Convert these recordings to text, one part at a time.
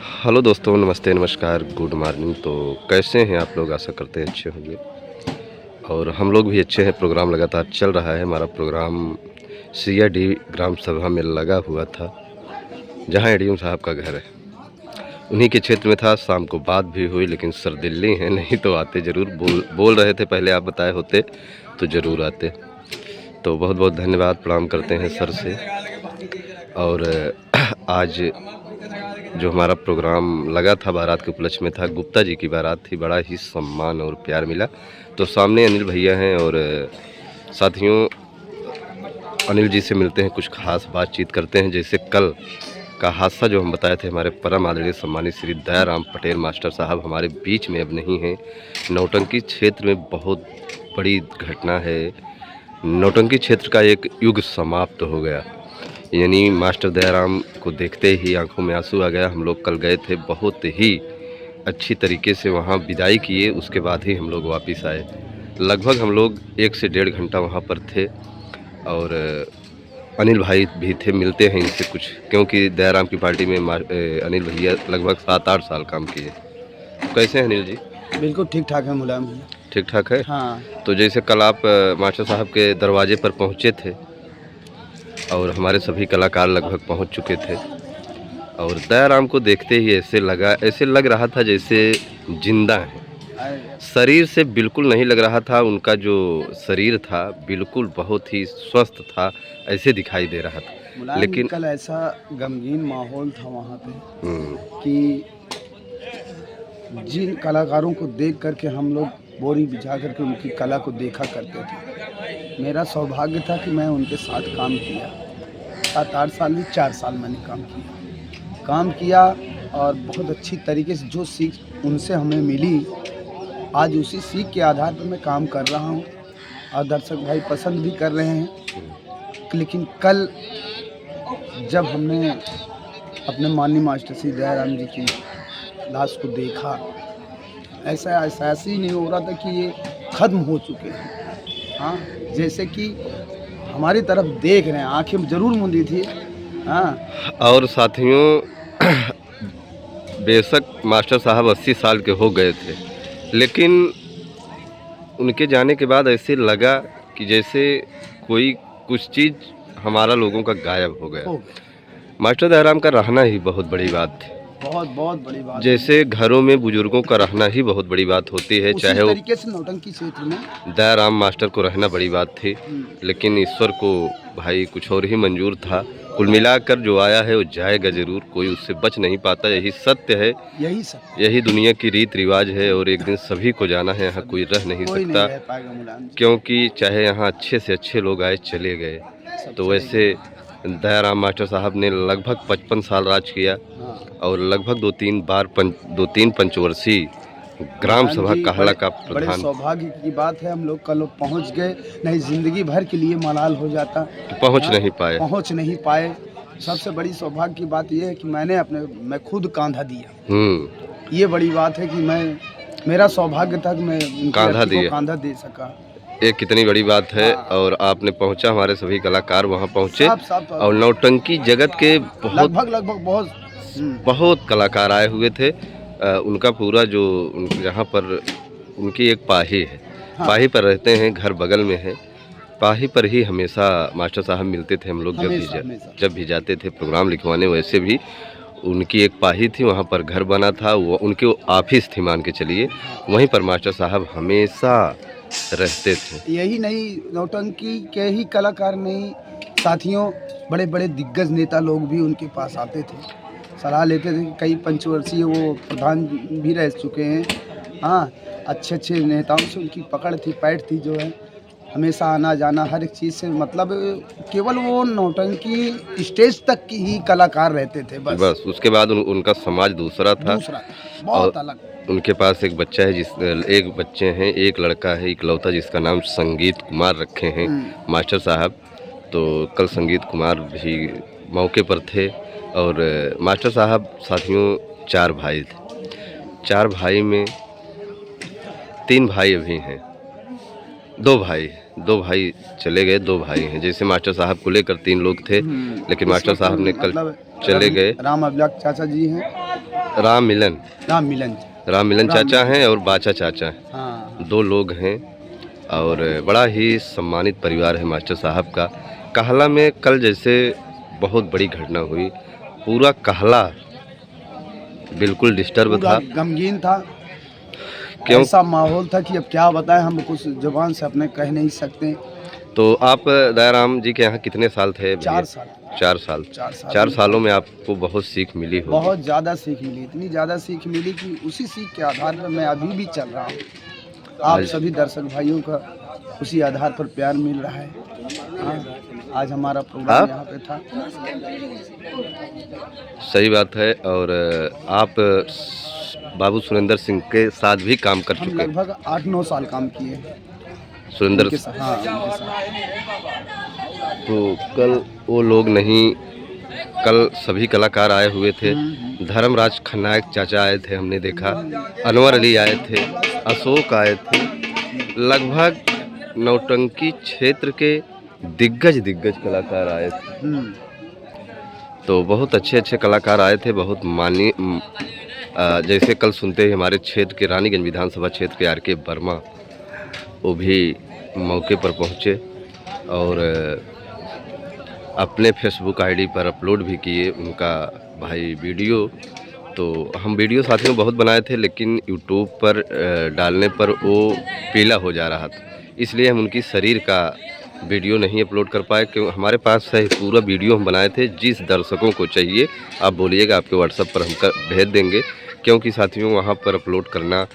Hello दोस्तों, नमस्ते, नमस्कार, गुड मॉर्निंग। तो कैसे हैं आप लोग? आशा करते हैं अच्छे होंगे और हम लोग भी अच्छे हैं। प्रोग्राम लगातार चल रहा है। हमारा प्रोग्राम सीआईडी ग्राम सभा में लगा हुआ था, जहां एडीएम साहब का घर है। उन्हीं के क्षेत्र में था। शाम को बात भी हुई, लेकिन सर दिल्ली हैं, नहीं तो आते ज़रूर। बोल रहे थे पहले, आप बताए होते तो ज़रूर आते। तो बहुत बहुत धन्यवाद, प्रणाम करते हैं सर से। और आज जो हमारा प्रोग्राम लगा था, बारात के उपलक्ष्य में था। गुप्ता जी की बारात थी। बड़ा ही सम्मान और प्यार मिला। तो सामने अनिल भैया हैं और साथियों, अनिल जी से मिलते हैं, कुछ खास बातचीत करते हैं। जैसे कल का हादसा जो हम बताए थे, हमारे परम आदरणीय सम्मानित श्री दयाराम पटेल मास्टर साहब हमारे बीच में अब नहीं हैं। नौटंकी क्षेत्र में बहुत बड़ी घटना है। नौटंकी क्षेत्र का एक युग समाप्त हो गया। यानी मास्टर दयाराम को देखते ही आंखों में आंसू आ गया। हम लोग कल गए थे, बहुत ही अच्छी तरीके से वहाँ विदाई किए। उसके बाद ही हम लोग वापस आए। लगभग हम लोग 1 से 1.5 घंटा वहाँ पर थे। और अनिल भाई भी थे, मिलते हैं इनसे कुछ, क्योंकि दयाराम की पार्टी में अनिल भैया लगभग 7-8 साल काम किए। कैसे हैं अनिल जी? बिल्कुल ठीक ठाक है मुलायम भैया। ठीक ठाक है। हाँ। तो जैसे कल आप मास्टर साहब के दरवाजे पर पहुँचे थे और हमारे सभी कलाकार लगभग पहुँच चुके थे, और दयाराम को देखते ही ऐसे लग रहा था जैसे जिंदा है। शरीर से बिल्कुल नहीं लग रहा था। उनका जो शरीर था बिल्कुल बहुत ही स्वस्थ था, ऐसे दिखाई दे रहा था। मुलायम लेकिन कल ऐसा गमगीन माहौल था वहाँ पे कि जिन कलाकारों को देख करके हम लोग बोरी बिछा करके उनकी कला को देखा करते थे। मेरा सौभाग्य था कि मैं उनके साथ काम किया। 7-8 साल नहीं, 4 साल मैंने काम किया और बहुत अच्छी तरीके से जो सीख उनसे हमें मिली, आज उसी सीख के आधार पर मैं काम कर रहा हूँ और दर्शक भाई पसंद भी कर रहे हैं। लेकिन कल जब हमने अपने माननीय मास्टर श्री दयाराम जी की लाश को देखा, ऐसा एहसास ही नहीं हो रहा था कि ये ख़त्म हो चुके हैं। हाँ, जैसे कि हमारी तरफ देख रहे हैं, आंखें ज़रूर मूंदी थी। हाँ। और साथियों, बेशक मास्टर साहब 80 साल के हो गए थे, लेकिन उनके जाने के बाद ऐसे लगा कि जैसे कोई कुछ चीज़ हमारा लोगों का गायब हो गया। मास्टर दयाराम का रहना ही बहुत बड़ी बात थी। बहुत बड़ी बात। जैसे घरों में बुजुर्गों का रहना ही बहुत बड़ी बात होती है, चाहे वो तरीके से नौटंकी क्षेत्र में दयाराम मास्टर को रहना बड़ी बात थी। लेकिन ईश्वर को भाई कुछ और ही मंजूर था। कुल मिलाकर जो आया है वो जाएगा ज़रूर, कोई उससे बच नहीं पाता। यही सत्य है, यही दुनिया की रीत रिवाज है। और एक दिन सभी को जाना है, यहाँ कोई रह नहीं सकता, क्योंकि चाहे यहाँ अच्छे से अच्छे लोग आए चले गए। तो वैसे दयाराम मास्टर साहब ने लगभग 55 साल राज किया और लगभग 2-3 पंचवर्षीय ग्राम सभा काहला का बड़े प्रधान। सौभाग्य की बात है, हम लोग कल लोग पहुँच गए। नहीं जिंदगी भर के लिए मलाल हो जाता, पहुँच नहीं पाए। सबसे बड़ी सौभाग्य की बात यह है कि मैं खुद कांधा दिया। ये बड़ी बात है कि मेरा सौभाग्य था कि मैं कांधा दे सका। ये कितनी बड़ी बात है। और आपने पहुंचा, हमारे सभी कलाकार वहां पहुंचे और नौटंकी जगत के लगभग बहुत कलाकार आए हुए थे। उनका पूरा जो यहाँ पर उनकी एक पाही है। हाँ। पाही पर रहते हैं, घर बगल में है। पाही पर ही हमेशा मास्टर साहब मिलते थे हम लोग। जब भी जाते थे प्रोग्राम लिखवाने, वैसे भी उनकी एक पाही थी, वहाँ पर घर बना था। वो उनके ऑफिस थी, मान के चलिए। वहीं पर मास्टर साहब हमेशा रहते थे। यही नहीं, नौटंकी के ही कलाकार नहीं, साथियों बड़े बड़े दिग्गज नेता लोग भी उनके पास आते थे, सलाह लेते थे। कई पंचवर्षीय वो प्रधान भी रह चुके हैं। हाँ, अच्छे नेताओं से उनकी पकड़ थी, पैठ थी, जो है हमेशा आना जाना हर एक चीज़ से, मतलब केवल वो नौटंकी स्टेज तक की ही कलाकार रहते थे बस। उसके बाद उनका समाज दूसरा था, बहुत अलग। उनके पास एक बच्चा है, एक बच्चे हैं, एक लड़का है इकलौता, जिसका नाम संगीत कुमार रखे हैं मास्टर साहब। तो कल संगीत कुमार भी मौके पर थे। और मास्टर साहब साथियों 4 भाई थे। 4 भाई में 3 भाई अभी हैं, 2 भाई चले गए, 2 भाई हैं। जैसे मास्टर साहब को लेकर 3 लोग थे, लेकिन मास्टर साहब ने कल चले गए। राम अभिलाष चाचा जी हैं राम मिलन राम मिलन जी। राम मिलन राम चाचा मिलन। हैं और बाचा चाचा हैं, हाँ 2 लोग हैं और बड़ा ही सम्मानित परिवार है मास्टर साहब का। कहला में कल जैसे बहुत बड़ी घटना हुई, पूरा कहला बिल्कुल डिस्टर्ब पूरा था। गमगीन था। क्यों? ऐसा माहौल था कि अब क्या बताएं, हम कुछ जुबान से अपने कह नहीं सकते। तो आप दयाराम जी के यहाँ कितने साल थे? 4 साल 4 साल। 4 4 सालों में आपको बहुत सीख मिली होगी। बहुत ज़्यादा सीख मिली, इतनी ज़्यादा सीख मिली कि उसी सीख के आधार पर मैं अभी भी चल रहा हूँ। आप आज- सभी दर्शक भाइयों का उसी आधार पर प्यार मिल रहा है। हाँ, आज हमारा प्रोग्राम यहाँ पे था। सही बात है। और आप बाबू सुरेंद्र सिंह के साथ भी काम कर हम चुके हैं। लगभग 8-9 साल काम किए हैं सुरेंद्र उनके साथ। हाँ, उनके साथ। तो कल वो लोग नहीं, कल सभी कलाकार आए हुए थे। धर्मराज खन्नायक चाचा आए थे, हमने देखा। अनवर अली आए थे, अशोक आए थे। लगभग नौटंकी क्षेत्र के दिग्गज कलाकार आए थे। तो बहुत अच्छे कलाकार आए थे, बहुत मानी। जैसे कल सुनते ही हमारे क्षेत्र के रानीगंज विधानसभा क्षेत्र के आर.के. वर्मा, वो भी मौके पर पहुँचे और अपने फेसबुक आईडी पर अपलोड भी किए उनका भाई वीडियो। तो हम वीडियो साथियों बहुत बनाए थे, लेकिन यूट्यूब पर डालने पर वो पीला हो जा रहा था, इसलिए हम उनकी शरीर का वीडियो नहीं अपलोड कर पाए। क्यों? हमारे पास है पूरा वीडियो हम बनाए थे। जिस दर्शकों को चाहिए आप बोलिएगा, आपके व्हाट्सएप पर हम भेज देंगे। क्योंकि साथियों वहाँ पर अपलोड करना,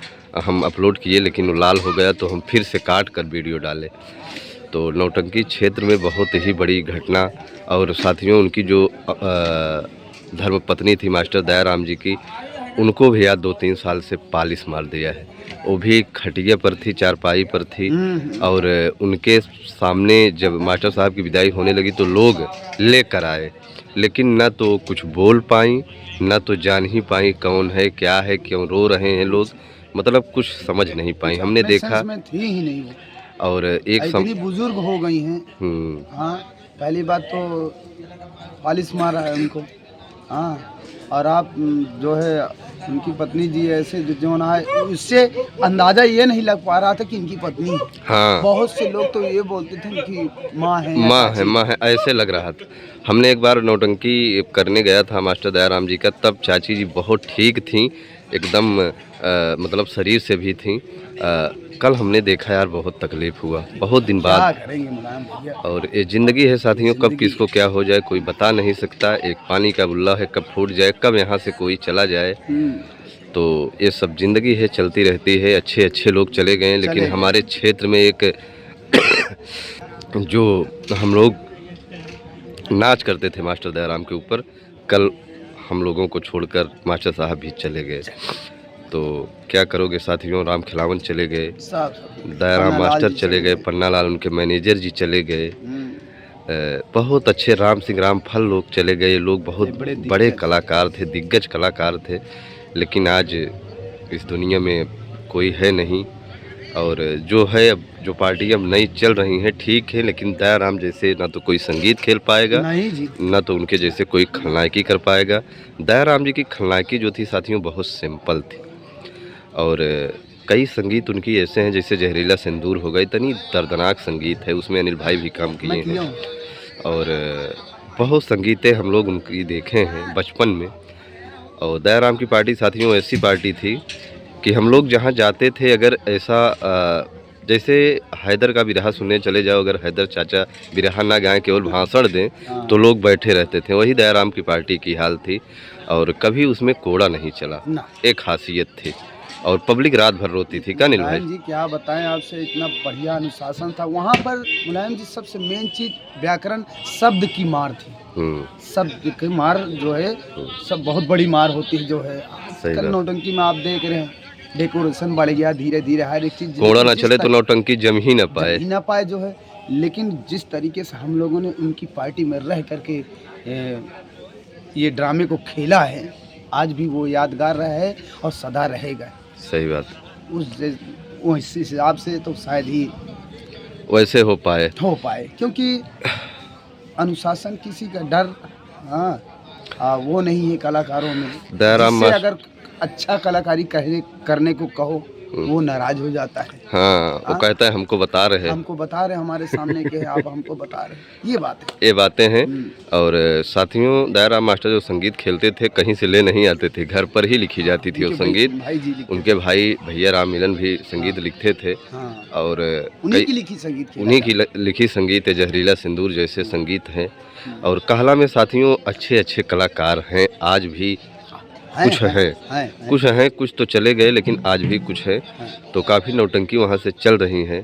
हम अपलोड किए लेकिन वो लाल हो गया, तो हम फिर से काट कर वीडियो डाले। तो नौटंकी क्षेत्र में बहुत ही बड़ी घटना। और साथियों उनकी जो धर्मपत्नी थी मास्टर दयाराम जी की, उनको भी याद 2-3 साल से पालिश मार दिया है। वो भी खटिया पर थी, चारपाई पर थी। और उनके सामने जब मास्टर साहब की विदाई होने लगी तो लोग लेकर आए, लेकिन ना तो कुछ बोल पाई, ना तो जान ही पाई कौन है, क्या है, क्यों रो रहे हैं लोग, मतलब कुछ समझ नहीं पाई। हमने देखा में थी ही नहीं वो। और इतनी बुजुर्ग हो गई हैं। हाँ, पहली बात तो पालिश मारा है उनको। हाँ, और आप जो है उनकी पत्नी जी ऐसे जो ना है, उससे अंदाज़ा ये नहीं लग पा रहा था कि इनकी पत्नी है। हाँ, बहुत से लोग तो ये बोलते थे कि माँ है या माँ है, चाची। माँ है, ऐसे लग रहा था। हमने एक बार नौटंकी करने गया था मास्टर दयाराम जी का, तब चाची जी बहुत ठीक थीं, एकदम मतलब शरीर से भी थीं। कल हमने देखा यार, बहुत तकलीफ़ हुआ, बहुत दिन क्या बाद। करेंगे मुलायम भैया। और ये ज़िंदगी है साथियों, कब किसको क्या हो जाए कोई बता नहीं सकता। एक पानी का बुल्ला है, कब फूट जाए, कब यहाँ से कोई चला जाए। तो ये सब ज़िंदगी है, चलती रहती है। अच्छे लोग चले गए, लेकिन हमारे क्षेत्र में एक जो हम लोग नाच करते थे मास्टर दयाराम के ऊपर, कल हम लोगों को छोड़कर मास्टर साहब भी चले गए। तो क्या करोगे साथियों, राम खिलावन चले गए, दयाराम मास्टर चले गए, पन्नालाल उनके मैनेजर जी चले गए, बहुत अच्छे राम सिंह रामफल लोग चले गए। लोग बहुत बड़े कलाकार थे, दिग्गज कलाकार थे, लेकिन आज इस दुनिया में कोई है नहीं। और जो है, अब जो पार्टी अब नई चल रही हैं ठीक है, लेकिन दयाराम जैसे ना तो कोई संगीत खेल पाएगा, नहीं जी, ना तो उनके जैसे कोई खलनायकी कर पाएगा। दयाराम जी की खलनायकी जो थी साथियों बहुत सिंपल थी। और कई संगीत उनकी ऐसे हैं जैसे जहरीला सिंदूर हो गए, इतनी दर्दनाक संगीत है, उसमें अनिल भाई भी काम किए हैं। और बहुत संगीतें हम लोग उनकी देखे हैं बचपन में। और दयाराम की पार्टी साथियों ऐसी पार्टी थी कि हम लोग जहाँ जाते थे, अगर ऐसा जैसे हैदर का बिरहा सुनने चले जाओ, अगर हैदर चाचा बिरहा ना गाएं, केवल भाषण दें, तो लोग बैठे रहते थे। वही दयाराम की पार्टी की हाल थी, और कभी उसमें कोड़ा नहीं चला, एक खासियत थी। और पब्लिक रात भर रोती थी। क्या अनिल भाई जी, क्या बताएं आपसे, इतना बढ़िया अनुशासन था वहाँ पर। मुलायम जी, सबसे मेन चीज़ व्याकरण, शब्द की मार थी। शब्द की मार जो है सब बहुत बड़ी मार होती है जो है। कल नौटंकी में आप देख रहे हैं, डेकोरेशन बढ़ गया धीरे धीरे, हर एक चीज़ कोड़ा ना चले तो नौटंकी जम ही ना पाए जो है। लेकिन जिस तरीके से हम लोगों ने उनकी पार्टी में रह करके ये ड्रामे को खेला है, आज भी वो यादगार रहा है और सदा रहेगा। सही बात। उस हिसाब से तो शायद ही वैसे हो पाए, क्योंकि अनुशासन, किसी का डर, हाँ, वो नहीं है कलाकारों में। दयाराम जिससे मास्टर, अगर अच्छा कलाकारी करने को कहो वो नाराज हो जाता है। हाँ वो हाँ? कहता है हमको बता रहे हैं, हमको बता रहे हमारे सामने के है, आप हमको बता रहे हैं, ये बात है। ये बातें हैं। हम्म, और साथियों, दयाराम मास्टर जो संगीत खेलते थे कहीं से ले नहीं आते थे, घर पर ही लिखी जाती थी वो उनके संगीत। भाई जी लिखते उनके थे। भाई भैया राम मिलन भी संगीत हाँ, लिखते थे। हाँ, और उन्हीं कई की लिखी संगीत खेला उन्हीं की जाता लिखी संगीत है, जहरीला सिंदूर जैसे है। संगीत हैं। हम्म, और कहला में साथियों अच्छे अच्छे कलाकार हैं आज भी, कुछ हैं, हैं। कुछ हैं, कुछ तो चले गए लेकिन आज भी कुछ है। तो काफ़ी नौटंकी वहाँ से चल रही हैं।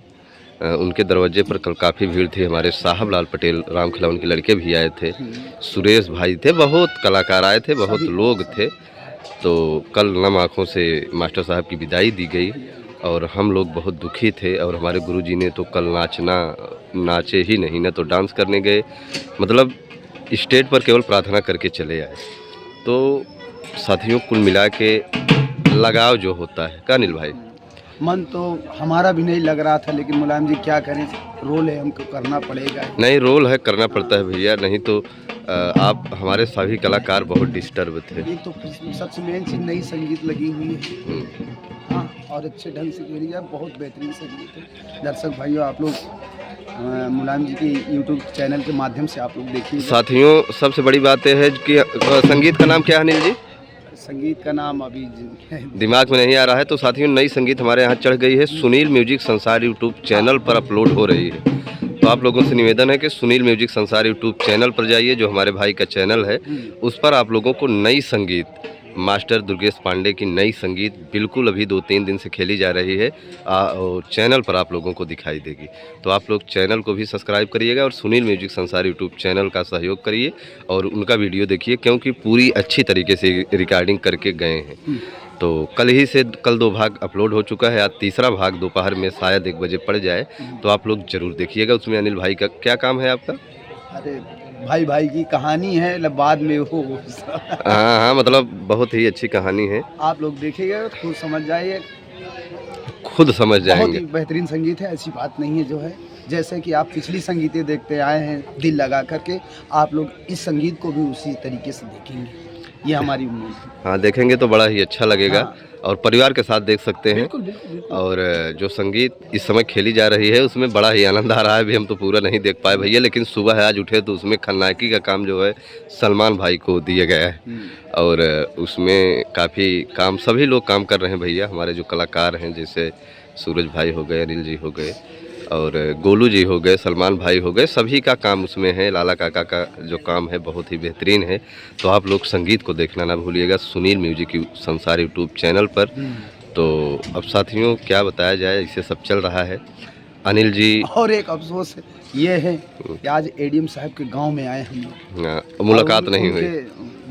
उनके दरवाजे पर कल काफ़ी भीड़ थी। हमारे साहब लाल पटेल राम खिलावन के लड़के भी आए थे, सुरेश भाई थे, बहुत कलाकार आए थे, बहुत लोग थे। तो कल नम आँखों से मास्टर साहब की विदाई दी गई और हम लोग बहुत दुखी थे। और हमारे गुरुजी ने तो कल नाचे ही नहीं ना तो डांस करने गए, मतलब स्टेज पर केवल प्रार्थना करके चले आए। तो साथियों कुल मिला के लगाव जो होता है का अनिल भाई, मन तो हमारा भी नहीं लग रहा था, लेकिन मुलायम जी क्या करें, रोल है, हमको करना पड़ेगा। नहीं रोल है, करना पड़ता है भैया, नहीं तो आप हमारे सभी कलाकार बहुत डिस्टर्ब थे। एक तो सबसे मेन चीज नई संगीत लगी हुई है। हाँ, और अच्छे ढंग से खेली जाए, बहुत बेहतरीन संगीत है। दर्शक भाइयों, आप लोग मुलायम जी के यूट्यूब चैनल के माध्यम से आप लोग देखिए। साथियों सबसे बड़ी बात यह है कि संगीत का नाम क्या है अनिल जी? संगीत का नाम अभी दिमाग में नहीं आ रहा है। तो साथियों नई संगीत हमारे यहाँ चढ़ गई है, सुनील म्यूजिक संसार यूट्यूब चैनल पर अपलोड हो रही है। तो आप लोगों से निवेदन है कि सुनील म्यूजिक संसार यूट्यूब चैनल पर जाइए, जो हमारे भाई का चैनल है, उस पर आप लोगों को नई संगीत मास्टर दुर्गेश पांडे की नई संगीत बिल्कुल अभी 2-3 दिन से खेली जा रही है और चैनल पर आप लोगों को दिखाई देगी। तो आप लोग चैनल को भी सब्सक्राइब करिएगा और सुनील म्यूजिक संसार यूट्यूब चैनल का सहयोग करिए और उनका वीडियो देखिए, क्योंकि पूरी अच्छी तरीके से रिकॉर्डिंग करके गए हैं। तो कल 2 भाग अपलोड हो चुका है, आज तीसरा भाग दोपहर में शायद 1 बजे पड़ जाए। तो आप लोग ज़रूर देखिएगा। उसमें अनिल भाई का क्या काम है आपका? अरे भाई की कहानी है, बाद में वो हाँ, मतलब बहुत ही अच्छी कहानी है, आप लोग देखिएगा तो खुद समझ जाइए, खुद समझ बहुत जाएंगे। ही बेहतरीन संगीत है, ऐसी बात नहीं है जो है। जैसे कि आप पिछली संगीतें देखते आए हैं दिल लगा करके, आप लोग इस संगीत को भी उसी तरीके से देखेंगे, ये हमारी उम्मीद है। हाँ देखेंगे तो बड़ा ही अच्छा लगेगा। हाँ। और परिवार के साथ देख सकते हैं। बिल्कुल बिल्कुल बिल्कुल। और जो संगीत इस समय खेली जा रही है उसमें बड़ा ही आनंद आ रहा है। अभी हम तो पूरा नहीं देख पाए भैया, लेकिन सुबह आज उठे तो उसमें खलनायकी का काम जो है सलमान भाई को दिया गया है। और उसमें काफ़ी काम सभी लोग काम कर रहे हैं भैया, हमारे जो कलाकार हैं, जैसे सूरज भाई हो गए, अनिल जी हो गए और गोलू जी हो गए, सलमान भाई हो गए, सभी का काम उसमें है। लाला काका का जो काम है बहुत ही बेहतरीन है। तो आप लोग संगीत को देखना ना भूलिएगा सुनील म्यूजिक संसार यूट्यूब चैनल पर। तो अब साथियों क्या बताया जाए, इसे सब चल रहा है। अनिल जी और एक अफसोस ये है कि आज एडीएम साहब के गांव में आए हम लोग, मुलाकात नहीं हुई,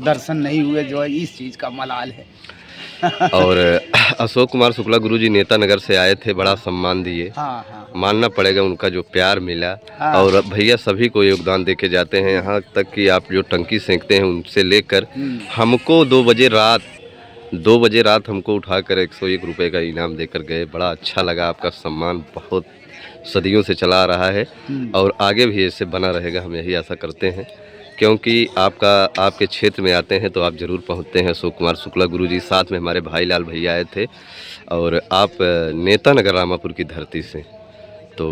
दर्शन नहीं हुए, जो है इस चीज़ का मलाल है। और अशोक कुमार शुक्ला गुरुजी नेता नगर से आए थे, बड़ा सम्मान दिए। हाँ हाँ मानना पड़ेगा उनका जो प्यार मिला। हाँ। और भैया सभी को योगदान देके जाते हैं, यहाँ तक कि आप जो टंकी सेंकते हैं उनसे लेकर हमको 2 बजे रात हमको उठाकर 101 रुपये का इनाम देकर गए। बड़ा अच्छा लगा, आपका सम्मान बहुत सदियों से चला आ रहा है और आगे भी ऐसे बना रहेगा, हम यही आशा करते हैं। क्योंकि आपके क्षेत्र में आते हैं तो आप ज़रूर पहुंचते हैं। अशोक कुमार शुक्ला गुरुजी, साथ में हमारे भाई लाल भैया आए थे और आप नेता नगर रामापुर की धरती से। तो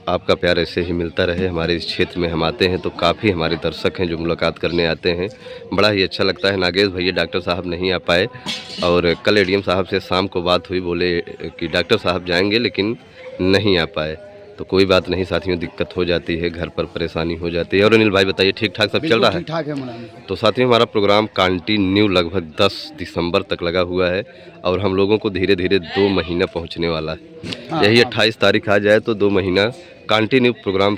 आपका प्यार ऐसे ही मिलता रहे। हमारे इस क्षेत्र में हम आते हैं तो काफ़ी हमारे दर्शक हैं जो मुलाकात करने आते हैं, बड़ा ही अच्छा लगता है। नागेश भैया डॉक्टर साहब नहीं आ पाए और कल एडीएम साहब से शाम को बात हुई, बोले कि डॉक्टर साहब जाएंगे लेकिन नहीं आ पाए। तो कोई बात नहीं साथियों, दिक्कत हो जाती है, घर पर परेशानी हो जाती है। और अनिल भाई बताइए, ठीक ठाक सब चल रहा है? ठीक ठाक है मुलायम। तो साथियों हमारा प्रोग्राम कंटिन्यू लगभग 10 दिसंबर तक लगा हुआ है और हम लोगों को धीरे धीरे 2 महीना पहुंचने वाला है। यही 28 तारीख आ जाए तो 2 महीना कंटिन्यू प्रोग्राम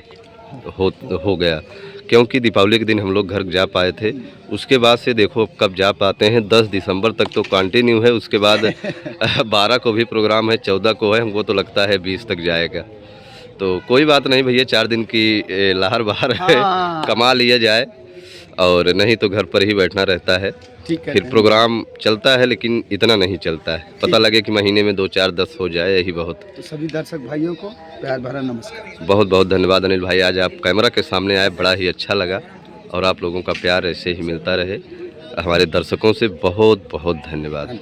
हो गया। क्योंकि दीपावली के दिन हम लोग घर जा पाए थे, उसके बाद से देखो कब जा पाते हैं। 10 दिसंबर तक तो कंटिन्यू है, उसके बाद 12 को भी प्रोग्राम है, 14 को है, हमको तो लगता है 20 तक जाएगा। तो कोई बात नहीं भैया, 4 दिन की लहर बहार है, कमा लिया जाए और नहीं तो घर पर ही बैठना रहता है। फिर प्रोग्राम चलता है लेकिन इतना नहीं चलता है, पता लगे कि महीने में 2, 4, 10 हो जाए, यही बहुत। तो सभी दर्शक भाइयों को प्यार भरा नमस्कार। बहुत बहुत धन्यवाद अनिल भाई, आज आप कैमरा के सामने आए, बड़ा ही अच्छा लगा और आप लोगों का प्यार ऐसे ही मिलता रहे। हमारे दर्शकों से बहुत बहुत धन्यवाद।